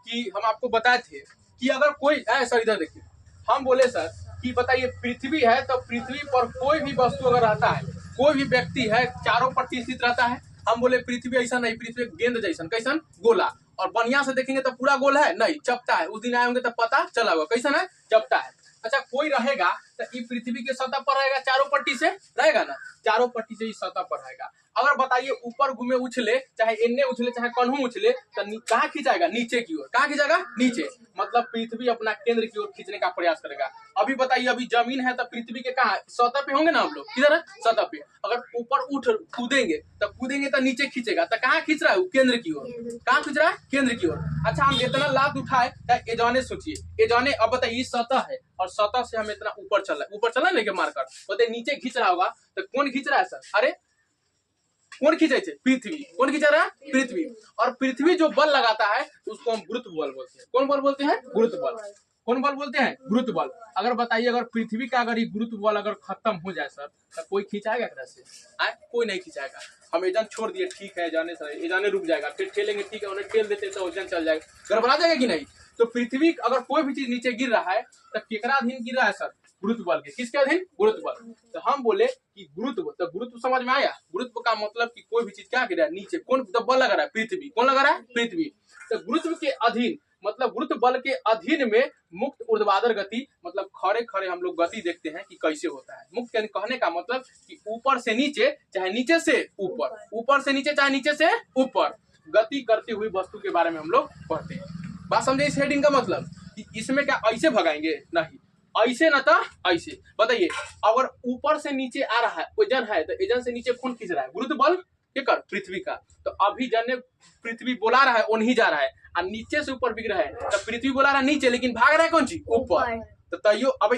कि हम आपको बताए थे कि अगर कोई सर इधर देखिए, हम बोले सर कि बताइए पृथ्वी है तो पृथ्वी पर कोई भी वस्तु अगर रहता है, कोई भी व्यक्ति है, चारों पर स्थित रहता है। हम बोले पृथ्वी ऐसा नहीं, पृथ्वी गेंद जैसन, कैसन, गोला। और बढ़िया से देखेंगे तो पूरा गोल है नहीं, चपटा है। उस दिन आए होंगे तो पता चला होगा कैसन है, चपटा है। अच्छा, कोई रहेगा तो ये पृथ्वी के सतह पर रहेगा, चारों पट्टी से रहेगा ना, चारों पट्टी से इस सतह पर रहेगा। अगर बताइए ऊपर घूमे उछले, चाहे इन्ने उछले चाहे कन्हू उछले, तो कहाँ खींचाएगा, नीचे की ओर। कहाँ खींचेगा, नीचे। मतलब पृथ्वी अपना केंद्र की ओर खींचने का प्रयास करेगा। अभी बताइए, अभी जमीन है तो पृथ्वी के कहाँ, सतह पे होंगे ना हम लोग, किधर है, सतह पे। अगर ऊपर उठ कूदेंगे तो नीचे खींचेगा, तो कहाँ खींच रहा है, केंद्र की ओर। कहाँ खींच रहा है, केंद्र की ओर। अच्छा, हम इतना लाभ उठाए, ये जाने सोचिए, ये जाने, अब बताइए सतह है और सतह से हम इतना ऊपर चल रहा है, ऊपर चला नहीं के मारकर, बोलते नीचे खींच रहा होगा, तो कौन खींच रहा है सर, अरे कौन खींचे, पृथ्वी। कौन खींचा रहा है, पृथ्वी। और पृथ्वी जो बल लगाता है उसको हम गुरुत्व बल बोलते हैं। कौन बल बोलते हैं, गुरुत्व बल। कौन बल बोलते हैं, गुरुत्व बल। अगर बताइए, अगर पृथ्वी का अगर ये गुरुत्व बल अगर खत्म हो जाए सर, तो कोई खींचाएगा एकरा से, कोई नहीं खींचाएगा। हम एजन छोड़ दिए, ठीक है, जाने सर, ये जाने रुक जाएगा, फिर ठेलेंगे, ठीक है, उन्हें ठेल देते तो वजन चल जाएगा, गड़बड़ा जाएगा कि नहीं। तो पृथ्वी अगर कोई भी चीज नीचे गिर रहा है तो केकरा अधीन गिर रहा है सर, गुरुत्व बल के। किसके अधीन, गुरुत्व बल। तो हम बोले कि गुरुत्व, तो गुरुत्व समझ में आया। गुरुत्व का मतलब कि कोई भी चीज क्या गिर रहा है, नीचे। कौन बल लगा रहा है, पृथ्वी। कौन लगा रहा है, पृथ्वी। तो गुरुत्व के अधीन, मतलब गुरुत्व बल के अधीन में मुक्त ऊर्ध्वाधर गति, मतलब खड़े खड़े हम लोग गति देखते हैं कि कैसे होता है। मुक्त कहने का मतलब कि ऊपर से नीचे चाहे नीचे से ऊपर, ऊपर से नीचे चाहे नीचे से ऊपर गति करती हुई वस्तु के बारे में हम लोग पढ़ते हैं। बात समझे इस हेडिंग का मतलब कि इसमें क्या ऐसे भगाएंगे, नहीं, ऐसे ना था ऐसे। बताइए, अगर ऊपर से नीचे आ रहा है, वजन है, तो वजन से नीचे कौन खींच रहा है, गुरुत्व बल के कर, पृथ्वी का। तो अभी जने पृथ्वी बोला रहा है वो नहीं जा रहा है, और नीचे से ऊपर बिग रहा है, तो पृथ्वी बोला रहा है नीचे, लेकिन भाग रहा है कौन चीज, ऊपर। तो तैयो अब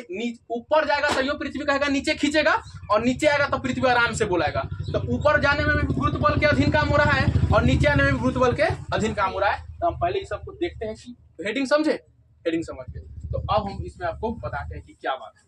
ऊपर जाएगा तैयो पृथ्वी कहेगा नीचे खींचेगा, और नीचे आएगा तो पृथ्वी आराम से बोलाएगा। तो ऊपर जाने में भी गुरुत्व बल के अधीन काम हो रहा है, और नीचे आने में भी गुरुत्व बल के अधीन काम हो रहा है। तो हम पहले इस सबको देखते हैं कि हेडिंग समझे, हेडिंग समझ के तो अब हम इसमें आपको बताते हैं कि क्या बात है।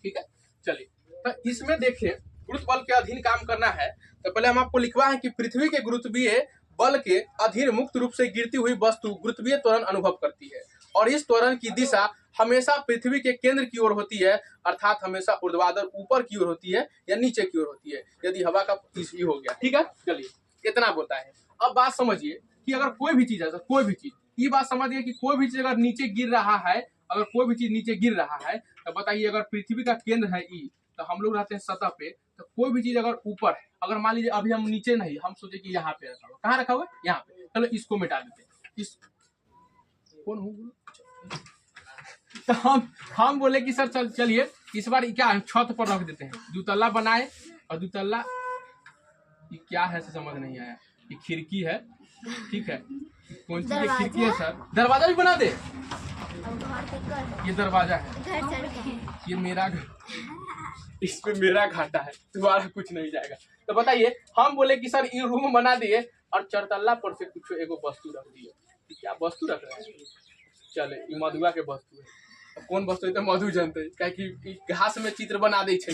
ठीक है, चलिए, तो इसमें देखिए, गुरुत्व बल के अधीन काम करना है। तो पहले हम आपको लिखवा है कि पृथ्वी के गुरुत्वीय बल के अधीन मुक्त रूप से गिरती हुई वस्तु गुरुत्वीय त्वरण अनुभव करती है, और इस त्वरण की दिशा हमेशा पृथ्वी के केंद्र की ओर होती है, अर्थात हमेशा ऊर्ध्वाधर ऊपर की ओर होती है या नीचे की ओर होती है, यदि हवा का इसवी हो गया। ठीक है, चलिए, इतना होता है। अब बात समझिए कि अगर कोई भी चीज है, तो कोई भी चीज, ये बात समझिए कि कोई भी चीज अगर नीचे गिर रहा है, अगर कोई भी चीज नीचे गिर रहा है, तो बताइए, अगर पृथ्वी का केंद्र है ई, तो हम लोग रहते हैं सतह पे, तो कोई भी चीज अगर ऊपर है, अगर मान लीजिए अभी हम नीचे नहीं, हम सोचे कि यहाँ पे रखा हुआ, कहाँ रखा हुआ है, यहाँ पे, चलो इसको मिटा देते हैं। इस कौन हो, तो हम बोले कि सर चलिए इस बार क्या छत पर रख देते हैं, दुतल्ला बनाए, और दुतल्ला ये क्या है समझ नहीं आया, ये खिड़की है, ठीक है, कौन सी खिड़की है सर, दरवाजा भी बना दे, ये दरवाजा है, ये मेरा घर, इसमें मेरा घाटा है, तुम्हारा कुछ नहीं जाएगा। तो बताइए, हम बोले कि सर ये रूम बना दिए और चरतल्ला पर से कुछ एगो वस्तु रख दिए। क्या वस्तु रख रहे हैं, चले ये मधुआ के वस्तु है, कौन वस्तु है तो मधु जानते हैं, क्या कि घास में चित्र बना दे छे।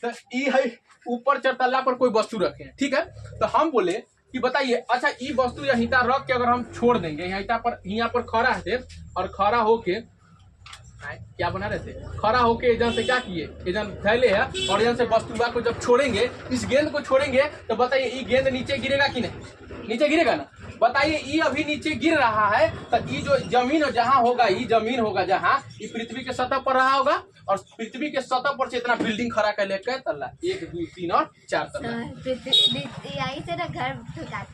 तो ये है ऊपर चरतल्ला पर कोई वस्तु रखे, ठीक है। तो हम बोले कि बताइए, अच्छा ये वस्तु यहीं रख के अगर हम छोड़ देंगे, यहाँ पर खड़ा है और खड़ा होके क्या बना रहे थे, खड़ा होके एजन से क्या किए, एजन फैले है, और एजन से वस्तुआ को जब छोड़ेंगे, इस गेंद को छोड़ेंगे, तो बताइए ये गेंद नीचे गिरेगा कि नहीं, नीचे गिरेगा ना। बताइए ये अभी नीचे गिर रहा है, तो ये जो जमीन जहाँ होगा, ये जमीन होगा जहाँ, ये पृथ्वी के सतह पर रहा होगा, और पृथ्वी के सतह पर से इतना बिल्डिंग खड़ा कर लेकर तल्ला 1 2 3 और 4 तल्ला,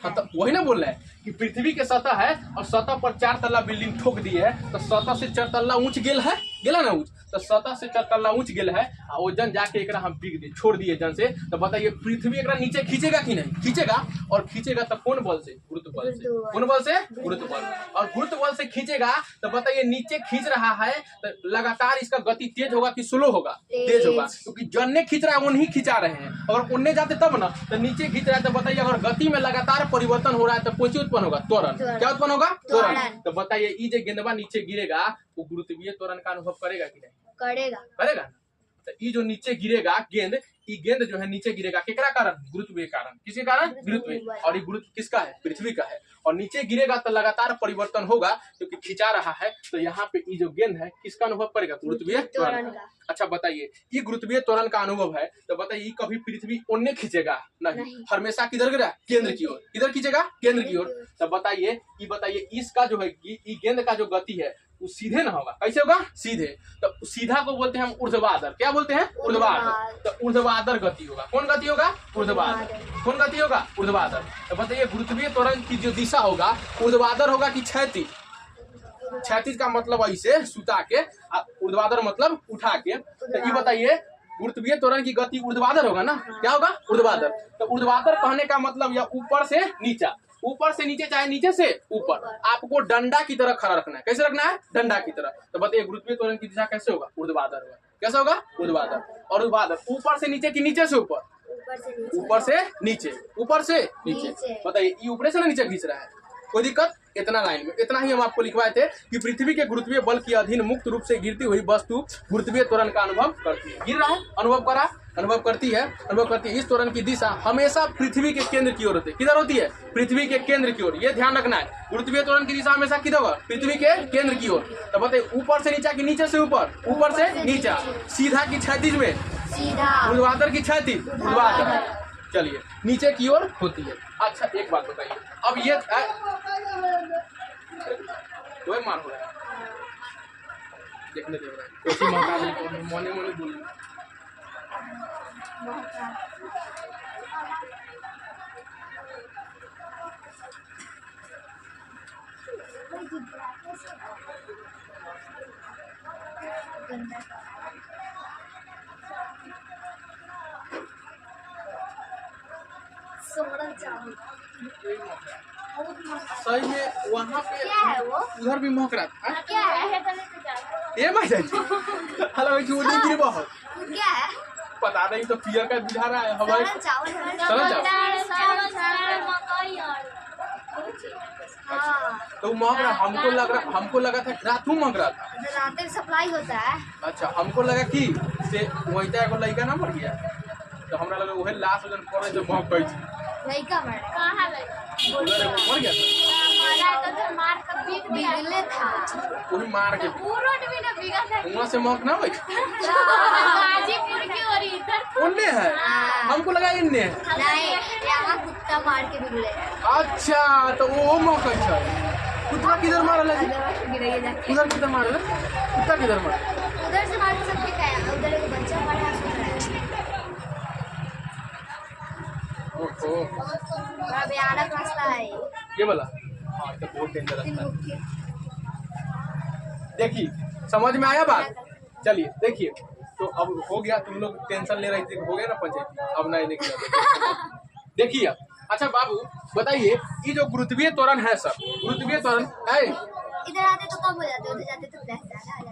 हाँ, तो वही ना बोल रहे हैं कि पृथ्वी के सतह है और सतह पर 4 तल्ला बिल्डिंग ठोक दी है, तो सतह से 4 तल्ला ऊंच गेल है, गेला ना ऊंच, तो सतह से 4 तल्ला ऊंच गेल है, और जन जाके एकरा हम बिग दे छोड़ दिए जन से। तो बताइए पृथ्वी एकरा नीचे खींचेगा कि नहीं, खींचेगा, और खींचेगा तो कौन बल से, गुरुत्व बल से, कौन बल से, गुरुत्व बल, और गुरुत्व बल से खींचेगा। तो बताइए नीचे खींच रहा है तो लगातार इसका गति तेज होगा कि स्लो होगा, तेज होगा, क्योंकि जन्ने खींच रहा है उन्हीं खींचा रहे हैं, अगर उन्ने जाते तब ना, तो नीचे खींच रहा है। तो बताइए अगर गति में लगातार परिवर्तन हो रहा है तो कौन चीज उत्पन्न होगा, त्वरण, क्या उत्पन्न होगा, त्वरण। तो बताइए ये जो गेंदवा नीचे गिरेगा वो गुरुत्वीय त्वरण का अनुभव करेगा कि नहीं, करेगा, करेगा। तो ये जो नीचे गिरेगा गेंद, ये गेंद जो है नीचे गिरेगा केकरा कारण? गुरुत्व के कारण। किसके कारण? गुरुत्व। और ये गुरुत्व किसका है? पृथ्वी का है। और नीचे गिरेगा तो लगातार परिवर्तन होगा क्योंकि खिंचा रहा है, तो यहाँ पे ये जो गेंद है किसका अनुभव करेगा? गुरुत्वीय त्वरण का। अच्छा बताइए, ये गुरुत्वीय त्वरण का अनुभव है तो बताइए कभी पृथ्वी ओन्ने खींचेगा? नहीं, हमेशा किधर गिरा? केंद्र की ओर। किधर खींचेगा? केंद्र की ओर। तो बताइए इसका जो है ये गेंद का जो गति है वो सीधे ना होगा। कैसे होगा? सीधे। तो सीधा को बोलते हैं हम ऊर्ध्वाधर। क्या बोलते हैं? ऊर्ध्वाधर। तो ऊर्ध्वाधर गति होगा। कौन गति होगा? ऊर्ध्वाधर। कौन गति होगा? ऊर्ध्वाधर। तो बताइए गुरुत्वीय त्वरण की जो दिशा होगा ऊर्ध्वाधर होगा कि क्षैतिज? क्षैतिज का मतलब ऐसे सुता के, ऊर्ध्वाधर मतलब उठा के। तो ये बताइए गुरुत्वीय त्वरण की गति ऊर्ध्वाधर होगा ना? क्या होगा? ऊर्ध्वाधर। तो ऊर्ध्वाधर कहने का मतलब या ऊपर से नीचा, ऊपर से नीचे चाहे नीचे से ऊपर, आपको डंडा की तरह खड़ा रखना है। कैसे रखना है? डंडा की तरह। तो बताइए गुरुत्वीय त्वरण की दिशा कैसे होगा? ऊर्ध्वाधर होगा। कैसे होगा? ऊर्ध्वाधर। और ऊर्ध्वाधर ऊपर से नीचे कि नीचे से ऊपर? ऊपर से नीचे। ऊपर से नीचे। बताइए ये ऊपर से नीचे खींच रहा है, कोई दिक्कत? इतना लाइन में इतना ही हम आपको लिखवाए थे कि पृथ्वी के गुरुत्वीय बल के अधीन मुक्त रूप से गिरती हुई वस्तु गुरुत्वीय त्वरण का अनुभव करती है। गिर रहा है, अनुभव करती है। इस त्वरण की दिशा हमेशा पृथ्वी के केंद्र की ओर होती है। किधर होती है? पृथ्वी के केंद्र की ओर। ये ध्यान रखना है, गुरुत्वीय त्वरण की दिशा हमेशा किधर होगा? पृथ्वी के केंद्र की ओर। तो बताइए ऊपर से नीचा कि नीचे से ऊपर? ऊपर से नीचा। सीधा की क्षैतिज में? ऊर्ध्वाधर की क्षैतिज? ऊर्ध्वाधर। चलिए नीचे की ओर होती है। अच्छा एक बात बताइए, अब ये कोई मार हो रहा है, देखने दे रहा है, कोई मोने बोल सही में वहाँ पे क्या है वो? उधर भी महक रहा था। क्या है? ये मैं हेलो झूठी गिरी बहुत क्या है? पता नहीं, तो पियर का बुझा रहा है हमारे चावल तो महक रहा। हमको लगा था रात तू महक रहा था। रात में सप्लाई होता है। अच्छा हमको लगा कि से वही एगो लड़का ना मर गया, तो हमरा लगा वही लास्ट वजन पड़े जो महक गई थी। लड़का मर कहाँ? लड़का मर गया था, मार कर बिगले था। वही मार के भी ना बिगल था। वहाँ से महक ना भाई गाजीपुर की ओर इधर उनने है। हमको लगा इनने नहीं, यहाँ कुत्ता मार के बिगले। अच्छा तो वो मौका अच्छा कुत्ता किधर मारा लगी? उधर किधर मारा? कुत्ता किधर मारा? उधर से मार सब ठीक है, उधर एक बच्चा मारा बड़ा भयानक रास्ता है ये वाला। हाँ तो बहुत डेंजर रास्ता है। देखिए समझ में आया बात? चलिए देखिए, तो अब हो गया, तुम लोग टेंशन ले रहे थे, हो गया ना पंचायती, अब नहीं देखिए। अच्छा बाबू बताइए, ये जो गुरुत्वीय त्वरण है सर, गुरुत्वीय त्वरण है, इधर आते तो कम हो जाते, उधर जाते तो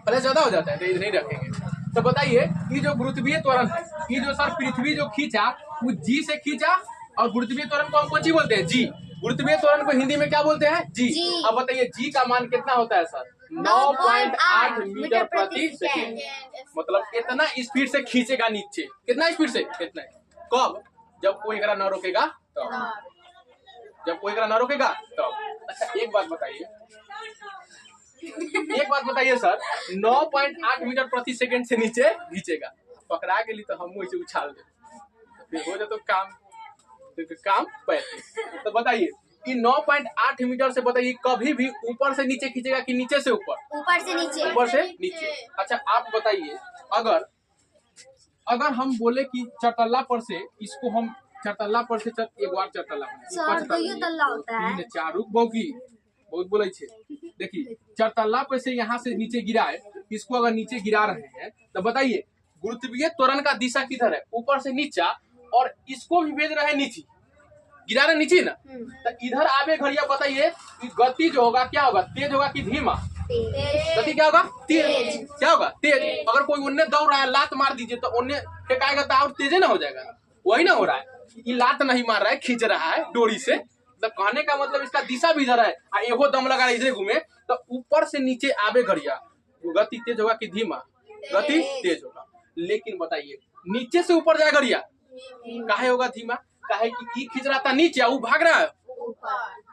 पहले ज्यादा हो जाता है, तो इधर नहीं रखेंगे। तो बताइए ये जो गुरुत्वीय त्वरण है, ये जो सर पृथ्वी जो खींचा वो जी से खींचा, और गुरुत्वीय त्वरण को हम कौन सी बोलते हैं? जी। गुरुत्वीय त्वरण को हिंदी में क्या बोलते हैं? जी। अब बताइए जी का मान कितना होता है सर? 9.8 मीटर प्रति सेकेंड। मतलब इतना स्पीड से खींचेगा नीचे। कितना स्पीड से? कितना? कब? जब कोई एकरा न रोकेगा तब। जब कोई एकरा न रोकेगा तब। अच्छा एक बात बताइए सर, 9.8 मीटर प्रति सेकेंड से नीचे खींचेगा, पकड़ा के लिए तो हम वैसे उछाल दे, फिर हो जाए तो काम पैसे। तो बताइए कि 9.8 मीटर से बताइए कभी भी ऊपर से नीचे खींचेगा कि नीचे से ऊपर? ऊपर से नीचे। ऊपर से नीचे। अच्छा आप बताइए, अगर हम बोले कि चरतल्ला पर से इसको हम चरतल्ला पर से एक बार चरतल्ला होता है, चारुक बहुकी बहुत बोले छे। देखिए चरतल्ला पर से यहाँ से नीचे गिराए, इसको अगर नीचे गिरा रहे हैं तो बताइए गुरुत्वीय त्वरण का दिशा किधर है? ऊपर से नीचा, और इसको भी भेज रहे हैं नीचे, गिरा रहे नीचे ना, तो इधर आवे घड़िया बताइए गति जो होगा क्या होगा? तेज होगा कि धीमा? गति क्या होगा? तेज। क्या होगा? तेज। अगर कोई उन्ने दौड़ रहा है, लात मार दीजिए तो उन्ने फेंकाएगा तो और तेज ना हो जाएगा, वही ना हो रहा है। ये लात नहीं मार रहा है, खींच रहा है डोरी से, तो कहने का मतलब इसका दिशा भी इधर है, एगो दम लगा इधर घूमे, तो ऊपर से नीचे आवे घड़िया गति तेज होगा कि धीमा? गति तेज होगा। लेकिन बताइए नीचे से ऊपर जाएगा रिया काहे होगा धीमा? काहे कि ई खींच रहा था नीचे, वो भाग रहा है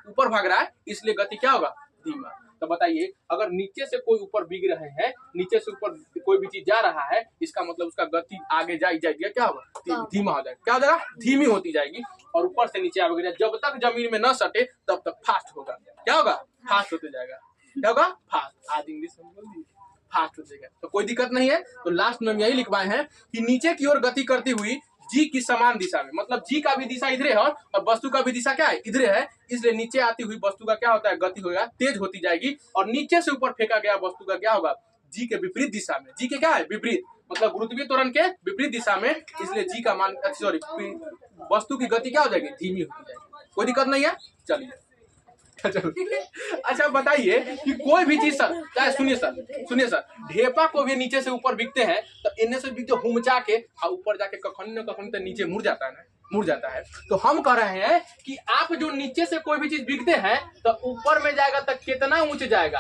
ऊपर भाग रहा है, इसलिए गति क्या होगा? धीमा। तो बताइए अगर नीचे से कोई ऊपर बिग रहे हैं, नीचे से ऊपर कोई भी चीज जा रहा है, इसका मतलब उसका गति आगे जाएगी, क्या होगा? धीमा हो जाएगा। क्या हो जाएगा? धीमी होती जाएगी। और ऊपर से नीचे आगे जब तक जमीन में न सटे तब तक फास्ट होगा। क्या होगा? फास्ट होते जाएगा। क्या होगा? फास्ट। आज इंग्लिश में बोल दिए फास्ट हो जाएगा, तो कोई दिक्कत नहीं है। तो लास्ट में हम यही लिखवाए हैं कि नीचे की ओर गति करती हुई जी की समान दिशा में, मतलब जी का भी दिशा इधर है और वस्तु का भी दिशा क्या है? इधर है, इसलिए नीचे आती हुई वस्तु का क्या होता है? गति होगा, तेज होती जाएगी। और नीचे से ऊपर फेंका गया वस्तु का क्या होगा? जी के विपरीत दिशा में। जी के क्या है? विपरीत, मतलब गुरुत्वीय त्वरण के विपरीत दिशा में, इसलिए जी का मान सॉरी वस्तु की गति क्या हो जाएगी? धीमी होती जाएगी। कोई दिक्कत नहीं है। चलिए अच्छा बताइए कि कोई भी चीज सर, सुनिए सर, ढेपा को भी नीचे से ऊपर बिकते हैं तो इनमें से भी जो हुमचा के और ऊपर जाके कखन न कखन तो नीचे मुड़ जाता है। तो हम कह रहे हैं कि आप जो नीचे से कोई भी चीज बिकते हैं तो ऊपर में जाएगा तो कितना ऊंच जाएगा,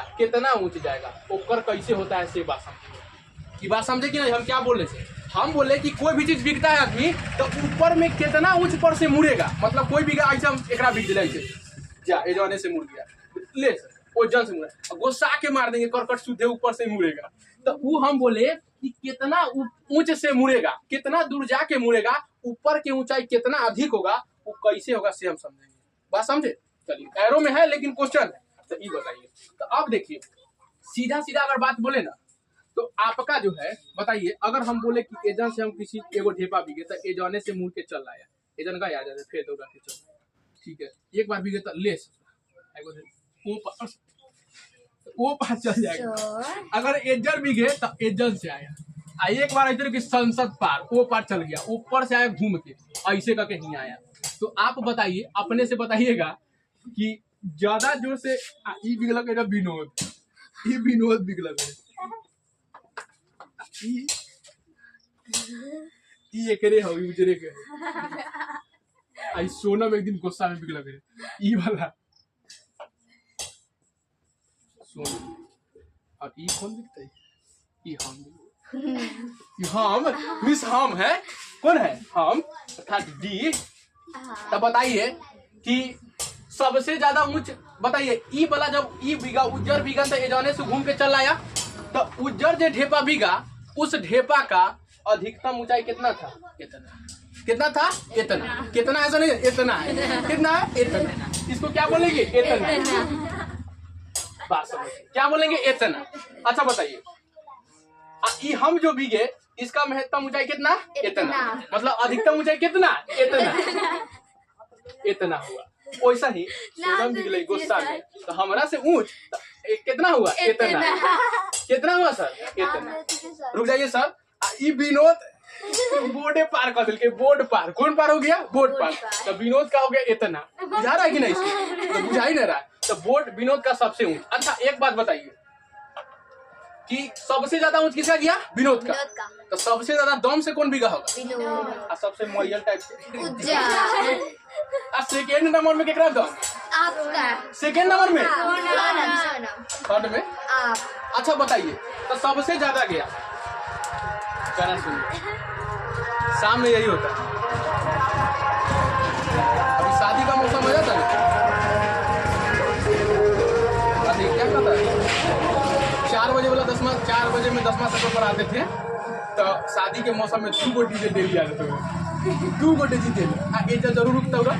ऊपर कैसे होता है से बात समझिए। की बात समझे कि नहीं? हम क्या बोले थे? हम बोले कि कोई भी चीज बिकता है आदमी तो ऊपर में कितना ऊंच पर से मुड़ेगा, मतलब कोई बिका ऐसा हम एक बिक दिला जा एजवाने से मुड़ गया ले ओजन से मुड़ा, गोसा के मार देंगे करकट सीधे ऊपर से मुड़ेगा। तो वो हम बोले कि कितना ऊंच से मुड़ेगा, कितना दूर जाके मुड़ेगा, ऊपर की ऊंचाई कितना अधिक होगा, वो कैसे होगा से हम समझेंगे। बात समझे? चलिए एरो में है लेकिन क्वेश्चन है, तो ये बताइए। तो अब देखिए सीधा अगर बात बोले ना तो आपका जो है बताइए, अगर हम बोले कि एजन से हम किसी एगो ढेपा बिके तो एजने से मुड़ के चल आया, एजन का याद है फिर दौड़ा के चल, ठीक है। एक बार बिके तो ले वो पास चल जाएगा। अगर एजर बिके तो एजन से आया, एक बार इधर की संसद पार वो पार चल गया, ऊपर से आया घूम के ऐसे करके ही आया। तो आप बताइए, अपने से बताइएगा कि ज्यादा जोर से बिगलक है विनोद बिगलक है एकरे हो उजरे के आई सोनम एक दिन गुस्सा में बिगलक है ई वाला सोनम। और ई कौन दिखता है? ई हम मिस हम है, कौन है? हम अर्थात डी। तब बताइए कि सबसे ज्यादा ऊंच बताइए ई वाला, जब ई बिगा उज्जर बिगा तो एजाने से घूम के चल आया, तो उज्जर जो ढेपा बिगा उस ढेपा का अधिकतम ऊंचाई कितना था? कितना था? कितना ऐसा नहीं, इतना है। कितना है? इतना। इसको क्या बोलेंगे? इतना। बात समझ क्या बोलेंगे? इतना। अच्छा बताइए ये हम जो बिगे इसका महत्तम ऊंचाई कितना? इतना। मतलब अधिकतम ऊंचाई कितना? इतना हुआ। वैसा ही सोनम बिगले गुस्सा में तो हमरा से ऊंच कितना हुआ? इतना। कितना हुआ सर? इतना। रुक जाइए सर, ये विनोद बोर्डे पार कर दिल के, बोर्ड पार। कौन पार हो गया? बोर्ड पार। तो विनोद का हो गया इतना। बुझा रहा है कि नहीं? तो बुझा ही नहीं रहा। तो बोर्ड विनोद का सबसे ऊंच। अच्छा एक बात बताइए कि सबसे ज्यादा ऊंच किसका गया? विनोद का। तो सबसे ज्यादा दम से कौन बिगा होगा? और सबसे मॉरियल टाइप से सेकेंड नंबर में केकरा दम? आपका। सेकेंड नंबर में? थर्ड में आप। अच्छा बताइए तो सबसे ज्यादा गया गाना सुनिए, सामने यही होता है। अभी शादी का मौसम हो जाता है, अभी क्या कहता है 4 बजे वाला 4 बजे में 10वां सफर पर आते थे, तो शादी के मौसम में 2 गो डीजे डेली आ जाते थे। 2 गो डीजे डेली जरूर रुकता होगा,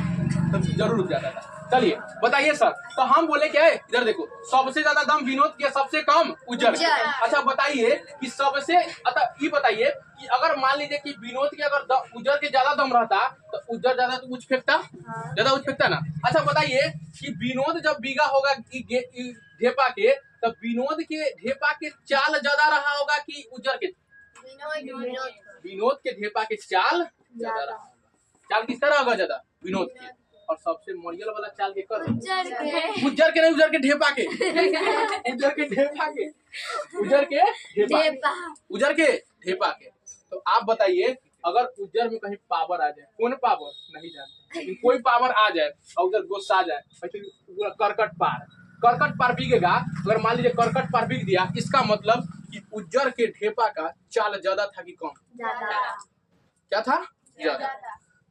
तब जरूर रुक जाता था। चलिए बताइए सर, तो हम बोले क्या है? इधर देखो, सबसे ज्यादा दम विनोद के, सबसे कम उज्जर। अच्छा बताइए कि सबसे, ये बताइए कि अगर मान लीजिए कि विनोद के अगर उज्जर के ज्यादा दम रहता तो उज्जर ज्यादा तो ऊंच फेंकता, ज्यादा ऊंच फेंकता ना। अच्छा बताइए कि विनोद जब बीघा होगा ढेपा के, तो विनोद के ढेपा के चाल ज्यादा रहा होगा कि उज्जर के? विनोद के ढेपा के चाल ज्यादा रहा होगा। चाल किस तरह होगा ज्यादा? विनोद के। और सबसे मॉरियल वाला चाल के कर उज्जर के नहीं, उज्जर के ढेपा के। उज्जर के ढेपा के। तो आप बताइए अगर उज्जर में कहीं पावर आ जाए, कौन पावर नहीं जानते, लेकिन कोई पावर आ जाए और उधर गुस्सा आ जाए, करकट पार बिकेगा। अगर मान लीजिए करकट पार बिक दिया, इसका मतलब कि उज्जर के ढेपा का चाल ज्यादा था कि कम? ज्यादा। क्या था? ज्यादा।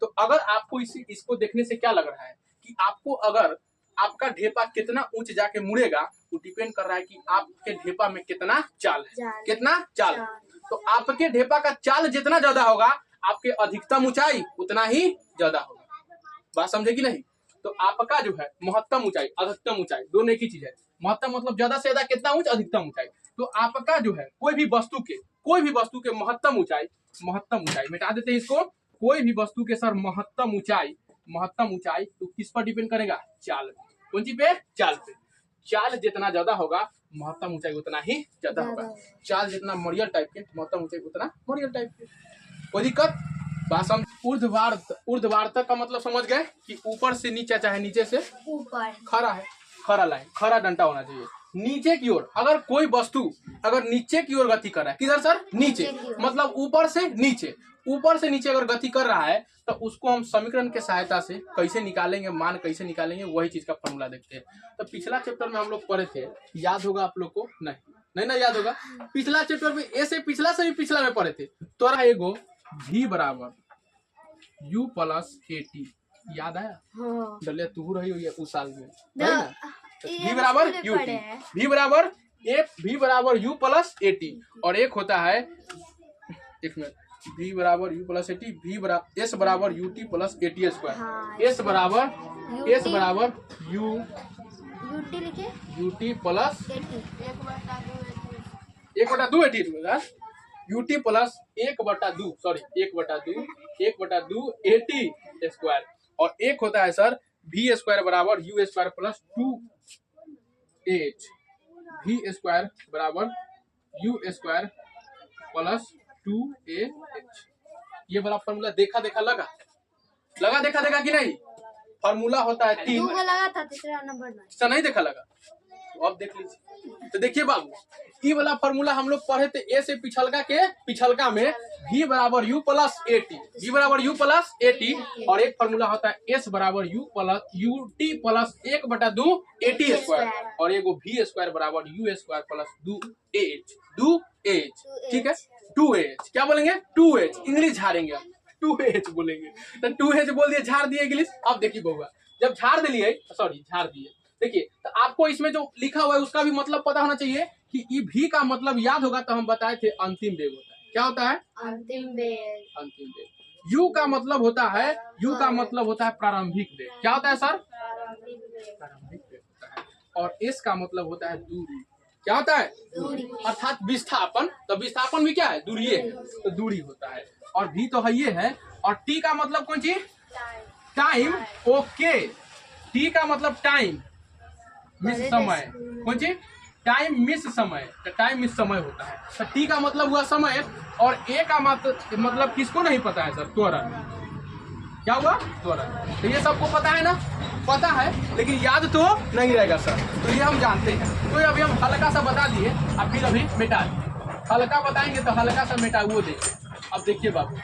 तो अगर आपको इसको देखने से क्या लग रहा है कि आपको अगर आपका ढेपा कितना ऊंच जाके मुड़ेगा वो डिपेंड कर रहा है कि आपके ढेपा में कितना चाल है। कितना चाल है। तो आपके ढेपा का चाल जितना ज्यादा होगा आपके अधिकतम ऊंचाई उतना ही ज्यादा होगा। बात समझे कि नहीं? तो आपका जो है महत्तम ऊंचाई अधिकतम ऊंचाई दोनों एक ही चीज है। महत्तम मतलब ज्यादा से ज्यादा कितना ऊंच, अधिकतम ऊंचाई। तो आपका जो है कोई भी वस्तु के महत्तम ऊंचाई मिटा देते हैं इसको। कोई भी वस्तु के सर महत्तम ऊंचाई तो किस पर डिपेंड करेगा? चाल पे। कौन सी पे? चाल पे। चाल जितना ज्यादा होगा महत्तम ऊंचाई उतना ही ज्यादा होगा। चाल जितना मरियल टाइप के महत्तम ऊंचाई उतना मरियल टाइप के। कोई दिक्कत? बात समझ। ऊर्ध्वाधर का मतलब समझ गए कि ऊपर से नीचे चाहे नीचे से ऊपर। खड़ा है, खड़ा लाइन, खड़ा डंडा होना चाहिए। नीचे की ओर अगर कोई वस्तु अगर नीचे की ओर गति कर रहा है, किधर सर? नीचे, मतलब ऊपर से नीचे अगर गति कर रहा है तो उसको हम समीकरण के सहायता से कैसे निकालेंगे, मान कैसे निकालेंगे, वही चीज का फॉर्मूला देखते हैं। तो पिछला चैप्टर में हम लोग पढ़े थे, याद होगा आप लोग को? नहीं ना याद होगा। पिछला चैप्टर में ऐसे पिछला से भी पिछला में पढ़े थे। तो एगो v बराबर u प्लस AT याद आया? हाँ। डलिया तू रही हुई है उस साल में। ये v बराबर स्कूल u में पढ़े हैं। v बराबर u प्लस AT और एक होता है, एक मिनट, v बराबर u प्लस AT, s बराबर ut प्लस AT स्क्वायर। हाँ, s बराबर u यूटी लिखे ut plus 80 1/2 AT ut plus 1/2 AT square. और एक होता है सर v स्क्वायर बराबर u square plus 2h। v square बराबर u स्क्वायर प्लस 2ah। ये वाला फॉर्मूला देखा लगा कि नहीं? फॉर्मूला होता है 3। दूगो लगा था, तीसरा नंबर में इसका नहीं देखा लगा तो अब देख लीजिए। तो देखिए बाबू, ये वाला फॉर्मूला हम लोग पढ़े थे ए से पिछलका में v बराबर u प्लस AT और एक फॉर्मूला होता है s बराबर ut प्लस 1/2 AT स्क्वायर और एगो v स्क्वायर बराबर u स्क्वायर प्लस 2h। ठीक है, 2h क्या बोलेंगे? 2h इंग्लिश झाड़ेंगे, 2h बोलेंगे। तो 2h बोल दिए, झाड़ दिए इंग्लिश। अब देखिए बउआ, जब झाड़ दिए देखिए, तो आपको इसमें जो लिखा हुआ है उसका भी मतलब पता होना चाहिए कि ये भी का मतलब याद होगा। तो हम बताए थे अंतिम वेग होता है। क्या होता है? अंतिम वेग। यू का मतलब होता है प्रारंभिक वेग। क्या होता है सर? प्रारंभिक वेग होता है। और एस का मतलब होता है दूरी। क्या होता है? दूरी, अर्थात विस्थापन। तो विस्थापन भी क्या है? दूरी है, तो दूरी होता है। और भी तो है ये है। और टी का मतलब कौन चीज? टाइम। ओके, टी का मतलब टाइम मिस समय। कौन चीज? टाइम मिस समय। तो टाइम मिस समय होता है। तो टी का मतलब हुआ समय और ए का मतलब किसको नहीं पता है सर? त्वरण। क्या हुआ? त्वरण। तो ये सबको पता है ना? पता है, लेकिन याद तो नहीं रहेगा सर। तो ये हम जानते हैं। तो अभी हम हल्का सा बता दिए, अब फिर अभी मिटा दिए। हल्का बताएंगे तो हल्का सा मिटा वो देखिए। अब देखिए बाबू,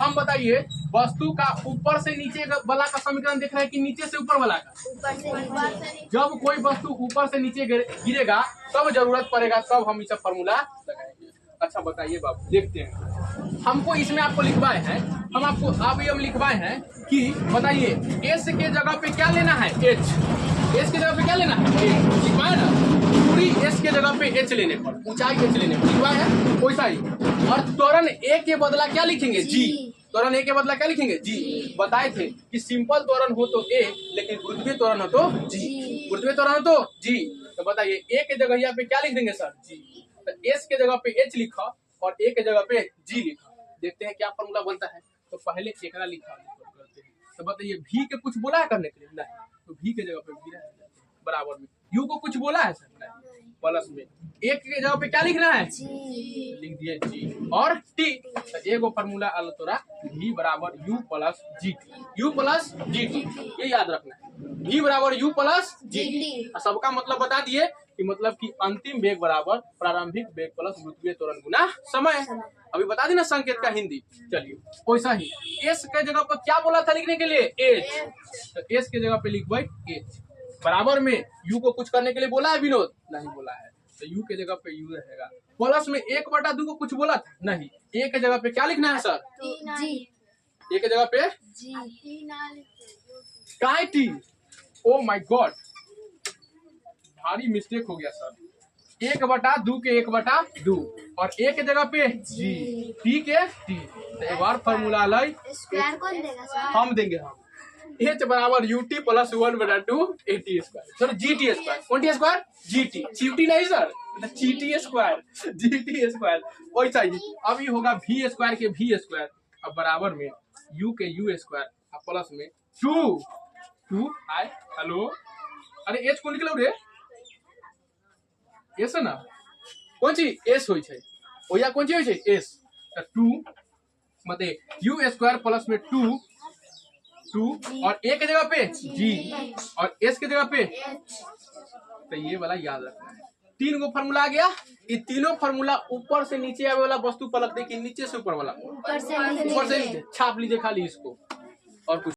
हम बताइए वस्तु का ऊपर से नीचे वाला का समीकरण देख रहे हैं कि नीचे से ऊपर वाला का? ऊपर से नीचे। जब कोई वस्तु ऊपर से नीचे गिरेगा तब जरूरत पड़ेगा, तब हम इसे फॉर्मूला लगाएंगे। अच्छा बताइए बाबू, देखते हैं। हमको इसमें आपको लिखवाए हैं, हम लिखवाए हैं कि बताइए एस के जगह पे क्या लेना है? एच। एस के जगह पे क्या लेना है? लिखवाए ना, दूरी एस के जगह पे एच लेने पर, ऊंचाई एच लेने पर लिखवाए है वैसा ही। और त्वरण ए के बदला क्या लिखेंगे? जी। त्वरण ए के बदला क्या लिखेंगे? जी। बताए थे कि सिंपल त्वरण हो तो ए, लेकिन गुरुत्वीय त्वरण हो तो जी। गुरुत्वीय त्वरण हो तो जी। तो बताइए ए के जगह यहाँ पे क्या लिख देंगे सर? जी। तो एस के जगह पे एच लिखा और ए के जगह पे जी लिखा। देखते हैं क्या फॉर्मूला बनता है। तो पहले एकरा लिखा करते हैं। तो बताइए भी के कुछ बोला है करने के लिए? नहीं। तो भी के जगह पे भी बराबर में। यू को कुछ बोला है सर? नहीं। प्लस में एक के जगह पे क्या लिखना है? जी। लिख दिए जी और टी। तो एगो फॉर्मूला अल तोरा v बराबर u प्लस जी टी। ये याद रखना है, v बराबर u प्लस जी टी। सबका मतलब बता दिए कि मतलब कि अंतिम वेग बराबर प्रारंभिक वेग प्लस गुरुत्वीय त्वरण गुना समय। अभी बता दी ना संकेत का हिंदी। चलिए वैसा ही एस के जगह पर क्या बोला था लिखने के लिए? एच। तो एस के जगह पे लिखवाई एच बराबर में। यू को कुछ करने के लिए बोला है विनोद? नहीं बोला है। तो यू के जगह पे यू रहेगा। प्लस में 1/2 को कुछ बोला था नहीं, ए के जगह पे क्या लिखना है सर? जी ए के जगह पे जी क्या है टी? ओ माय गॉड, भारी मिस्टेक हो गया सर। 1/2 के 1/2 और ए के जगह पे जी, टी के टी। तो एक बार फॉर्मूला लाई स्क्वायर कौन देगा सर? हम देंगे हम एच बराबर UT plus 1/2 eighty square sir, G T square. कौन टी स्क्वायर? जी टी, चीटी नहीं sir, G T square, G T square वैसा ही। अब ये होगा वी स्क्वायर के वी स्क्वायर, अब बराबर में यू के यू स्क्वायर प्लस में 2 आई हेलो, अरे एच को निकलो रे, एस ना कौन सी एस होई छे ओया, कौन सी होई छे एस। 2 मतलब यू स्क्वायर प्लस में 2 और ए के जगह पे जी और एस के जगह पे, तो ये वाला याद रखना है। 3 गो फार्मूला आ गया। ये तीनों फार्मूला ऊपर से नीचे आवे वाला वस्तु पर लगते कि नीचे से ऊपर वाला, ऊपर से ऊपर से नीचे छाप लीजिए खाली इसको और कुछ